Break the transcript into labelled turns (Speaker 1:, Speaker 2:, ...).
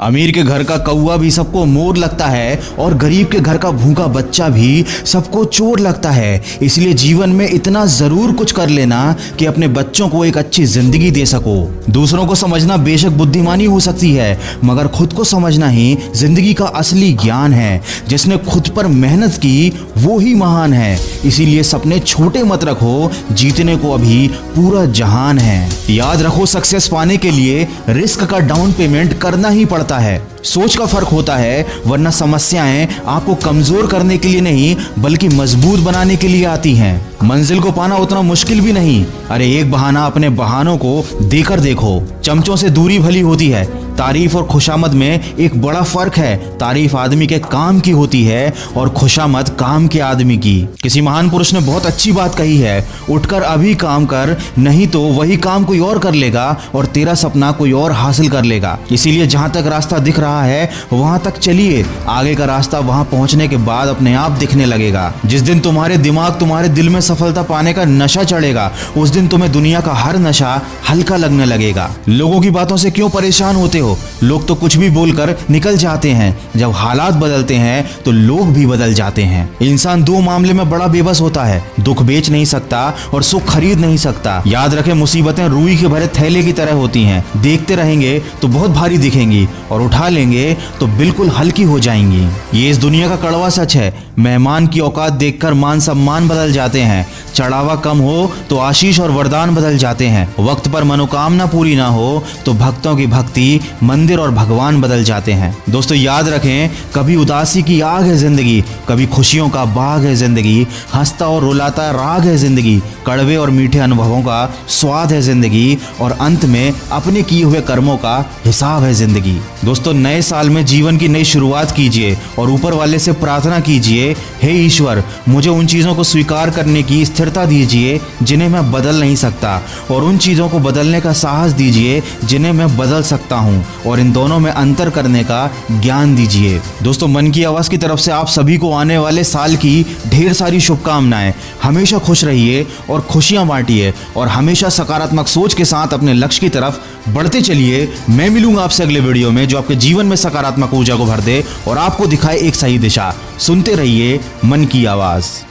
Speaker 1: अमीर के घर का कौवा भी सबको मोर लगता है और गरीब के घर का भूखा बच्चा भी सबको चोर लगता है। इसलिए जीवन में इतना जरूर कुछ कर लेना कि अपने बच्चों को एक अच्छी जिंदगी दे सको। दूसरों को समझना बेशक बुद्धिमानी हो सकती है, मगर खुद को समझना ही जिंदगी का असली ज्ञान है। जिसने खुद पर मेहनत की वो ही महान है। इसीलिए सपने छोटे मत रखो, जीतने को अभी पूरा जहान है। याद रखो, सक्सेस पाने के लिए रिस्क का डाउन पेमेंट करना ही पड़ता है। सोच का फर्क होता है, वरना समस्याएं आपको कमजोर करने के लिए नहीं बल्कि मजबूत बनाने के लिए आती हैं। मंजिल को पाना उतना मुश्किल भी नहीं। अरे एक बहाना अपने बहानों को देकर देखो। चमचों से दूरी भली होती है। तारीफ और खुशामद में एक बड़ा फर्क है। तारीफ आदमी के काम की होती है और खुशामद काम के आदमी की। किसी महान पुरुष ने बहुत अच्छी बात कही है, उठकर अभी काम कर, नहीं तो वही काम कोई और कर लेगा और तेरा सपना कोई और हासिल कर लेगा। इसीलिए जहां तक रास्ता दिख रहा है वहां तक चलिए। आगे का रास्ता वहां पहुंचने के बाद अपने आप दिखने लगेगा। जिस दिन तुम्हारे दिल में सफलता पाने का नशा चढ़ेगा, उस दिन तुम्हें दुनिया का हर नशा हल्का लगने लगेगा। लोगों की बातों से क्यों परेशान होते हो? लोग तो कुछ भी बोलकर निकल जाते हैं। जब हालात बदलते हैं तो लोग भी बदल जाते हैं। इंसान दो मामले में बड़ा बेबस होता है, दुख बेच नहीं सकता और सुख खरीद नहीं सकता। याद रखें, मुसीबतें रुई के भरे थैले की तरह होती हैं। देखते रहेंगे तो बहुत भारी दिखेंगी और उठा लेंगे तो बिल्कुल हल्की हो जाएंगी। ये इस दुनिया का कड़वा सच है। मेहमान की औकात देखकर मान सम्मान बदल जाते हैं। चढ़ावा कम हो तो आशीष और वरदान बदल जाते हैं। वक्त पर मनोकामना पूरी ना हो तो भक्तों की भक्ति, मंदिर और भगवान बदल जाते हैं। दोस्तों याद रखें, कभी उदासी की आग है जिंदगी, कभी खुशियों का बाग है जिंदगी। हंसता और रुलाता राग है जिंदगी, कड़वे और मीठे अनुभवों का स्वाद है जिंदगी और अंत में अपने किए हुए कर्मों का हिसाब है जिंदगी। दोस्तों नए साल में जीवन की नई शुरुआत कीजिए और ऊपर वाले से प्रार्थना कीजिए, हे ईश्वर, मुझे उन चीजों को स्वीकार करने की स्थिरता दीजिए जिन्हें मैं बदल नहीं सकता, और उन चीजों को बदलने का साहस दीजिए जिन्हें मैं बदल सकता हूं, और इन दोनों में अंतर करने का ज्ञान दीजिए। दोस्तों मन की आवाज की तरफ से आप सभी को आने वाले साल की ढेर सारी शुभकामनाएं। हमेशा खुश रहिए और खुशियां बांटिए और हमेशा सकारात्मक सोच के साथ अपने लक्ष्य की तरफ बढ़ते चलिए। मैं मिलूंगा आपसे अगले वीडियो में जो आपके जीवन में सकारात्मक ऊर्जा को भर दे और आपको दिखाए एक सही दिशा। सुनते रहिए मन की आवाज।